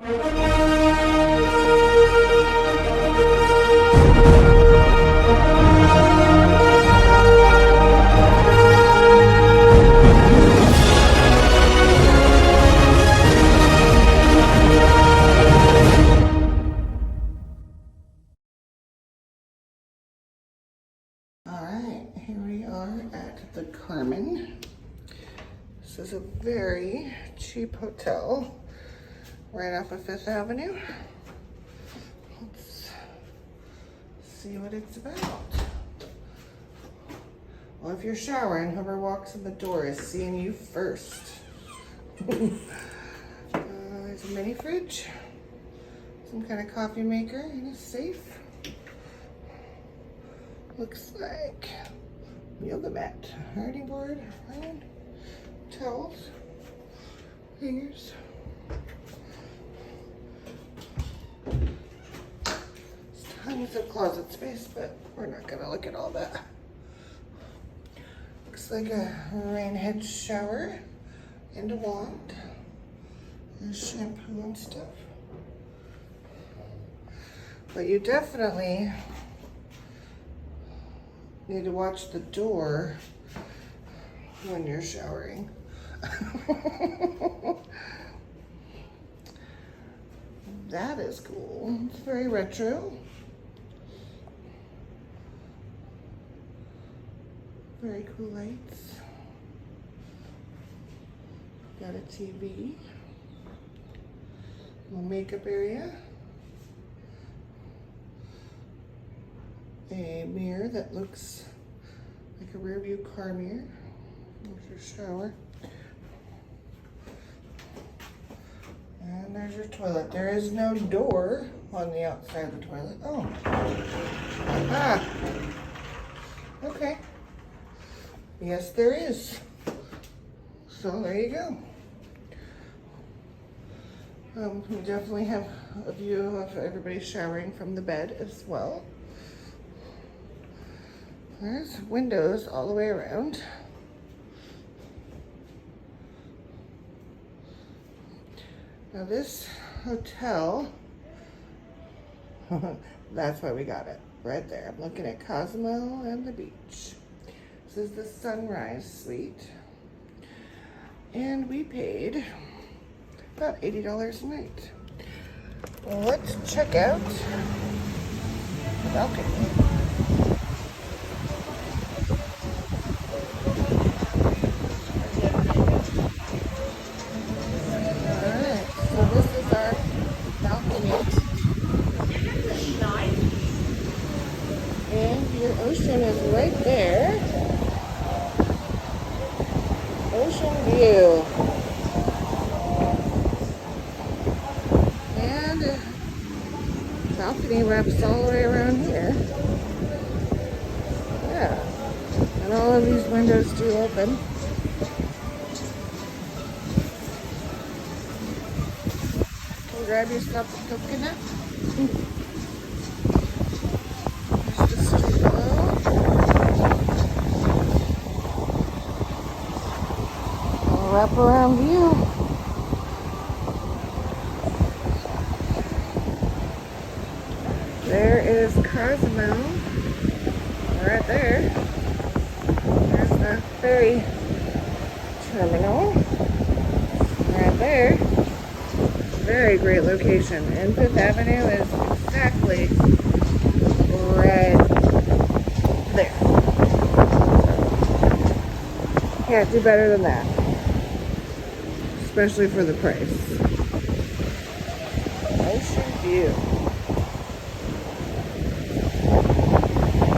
Alright, here we are at the Carmen. This is a very cheap hotel right off of 5th Avenue. Let's see what it's about. Well, if you're showering, whoever walks in the door is seeing you first. There's a mini fridge, some kind of coffee maker, and a safe. Looks like yoga mat, ironing board, iron, towels, hangers. There's tons of closet space, but we're not gonna look at all that. Looks like a rain head shower and a wand. There's shampoo and stuff. But you definitely need to watch the door when you're showering. That is cool. It's very retro. Very cool lights. Got a TV. Little makeup area. A mirror that looks like a rear view car mirror. There's your shower. And there's your toilet. There is no door on the outside of the toilet. Oh. Ah. Okay. Yes, there is. So there you go. We definitely have a view of everybody showering from the bed as well. There's windows all the way around. Now this hotel, that's why we got it, right there. I'm looking at Cozumel and the beach. This is the Sunrise Suite. And we paid about $80 a night. Well, let's check out the balcony. Ocean is right there. Ocean view. And balcony wraps all the way around here. Yeah. And all of these windows do open. Can you grab yourself a coconut? Wraparound view. There is Cozumel, right there. There's the ferry terminal, right there. Very great location. And 5th Avenue is exactly right there. So, can't do better than that. Especially for the price. Ocean view.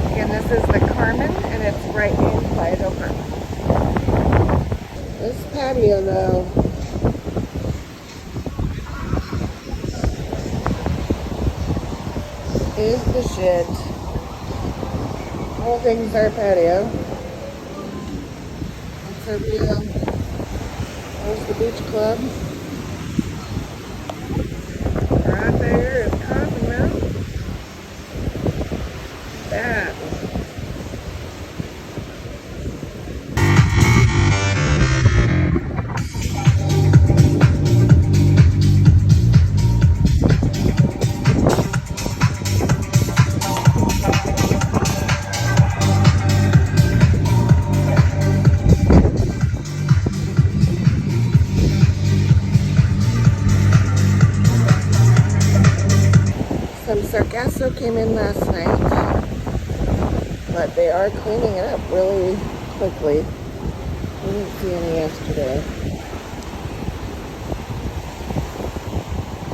Again, this is the Carmen, and it's right in Playa Del Carmen. This patio, though, is the shit. All things are patio. It's a real. There's the beach club. Right there is Cozumel. That. Some Sargasso came in last night, but they are cleaning it up really quickly. We didn't see any yesterday.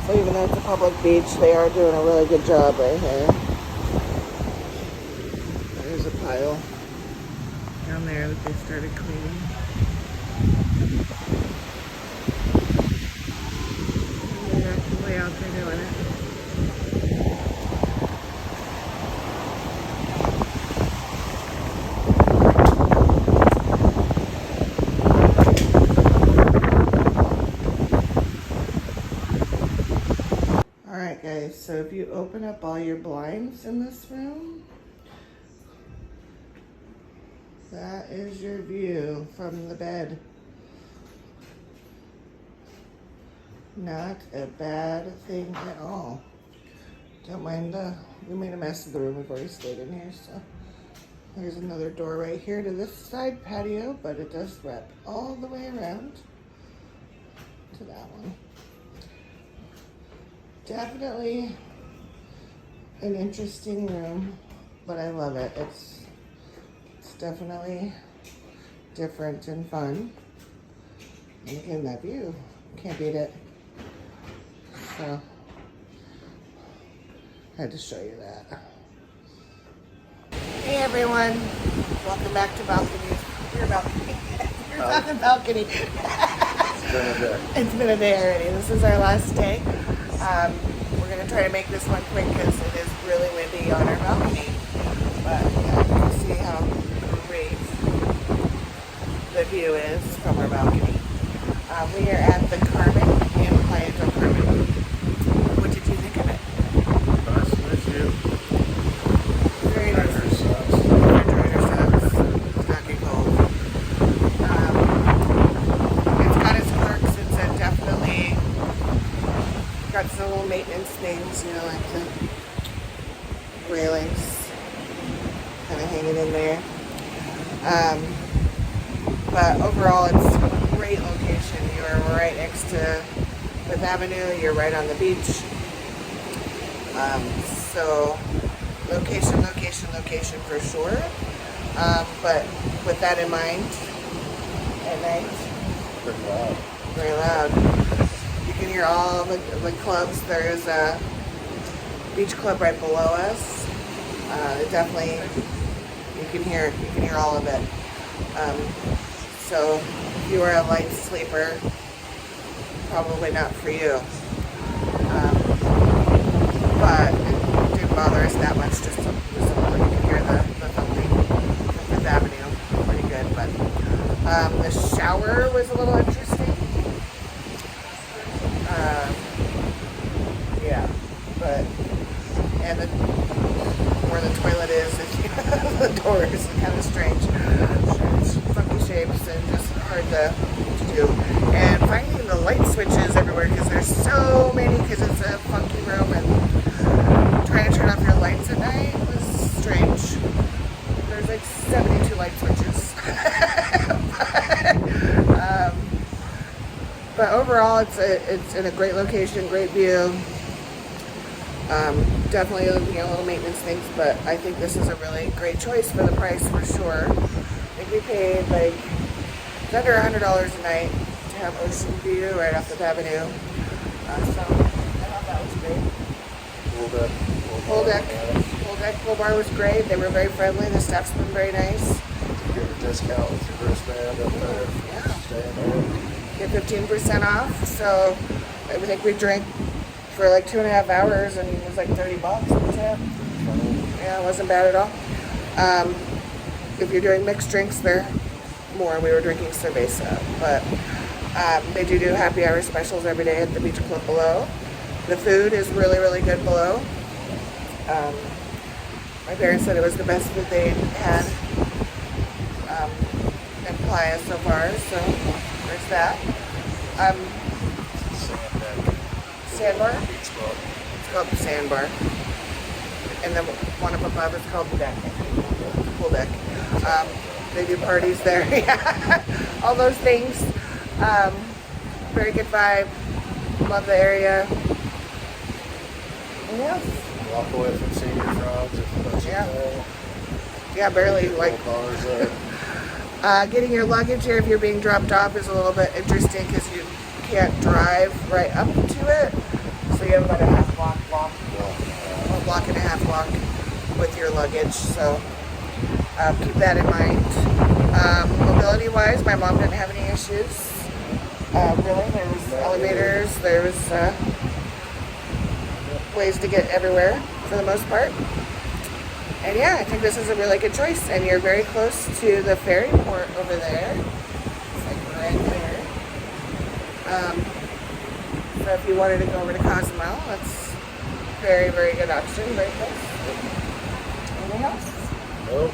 So even though it's a public beach, they are doing a really good job right here. There's a pile down there that they started cleaning. And they're actually out there doing it. Alright guys, so if you open up all your blinds in this room, that is your view from the bed. Not a bad thing at all. Don't mind we made a mess of the room. We've already stayed in here, so. There's another door right here to this side patio, but it does wrap all the way around to that one. Definitely an interesting room, but I love it. It's definitely different and fun. And again, that view, can't beat it. So, I had to show you that. Hey everyone, welcome back to Balcony. Your balcony. You're on the balcony. It's been a day already. This is our last day. We're going to try to make this one quick because it is really windy on our balcony. But yeah, you can see how great the view is from our balcony. We are at the Carmen in Playa Del Carmen. What did you think of it? Nice view. Very nice. Refrigerator sucks. It's not getting cold. It's got its perks. It's definitely got some little maintenance things, you know, like the railings kind of hanging in there. But overall, it's a great location. You are right next to Fifth Avenue. You're right on the beach. So location for sure. But with that in mind, at night, very loud. You can hear all the clubs. There is a beach club right below us. It definitely, you can hear all of it. So if you are a light sleeper, probably not for you. But it didn't bother us that much, just so you can hear the thumping from Fifth Avenue. Pretty good, but the shower was a little interesting. Yeah, but, and where the toilet is, the door is kind of strange. It's funky shapes and just hard to do. And finding the light switches everywhere, because there's so many, because it's a funky room, and trying to turn off your lights at night was strange. There's like 72 light switches. But overall, it's in a great location, great view. Definitely, you know, little maintenance things, but I think this is a really great choice for the price for sure. I think we paid like it's under $100 a night to have ocean view right off Fifth Avenue. So I thought that was great. Full deck, full bar was great. They were very friendly. The staff's been very nice. You get a discount with your wristband up there. Yeah. Staying there. Get 15% off. So I think we drank for like 2.5 hours, and it was like $30 per tip. Yeah, it wasn't bad at all. If you're doing mixed drinks, they're more. We were drinking cerveza, but they do happy hour specials every day at the beach club below. The food is really, really good below. My parents said it was the best food they had in Playa so far, so there's that. Sandbar? It's called the Sandbar. And then one up above is called the deck. Pool deck. They do parties there. Yeah. All those things. Very good vibe. Love the area. And yeah, Walk away from senior frogs if it doesn't Yeah. know. Yeah, barely like. Bars there. Getting your luggage here if you're being dropped off is a little bit interesting because you can't drive right up to it. So you have about a half walk, a block and a half walk with your luggage. So keep that in mind. Mobility wise, my mom didn't have any issues. Really, there was elevators, there was ways to get everywhere for the most part. And yeah, I think this is a really good choice. And you're very close to the ferry port over there. It's like right there. So if you wanted to go over to Cozumel, that's a very, very good option. Very close. Anything else? Nope.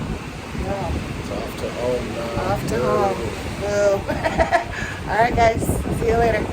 No. It's off to home now. Off to home. Boo. All right, guys. See you later.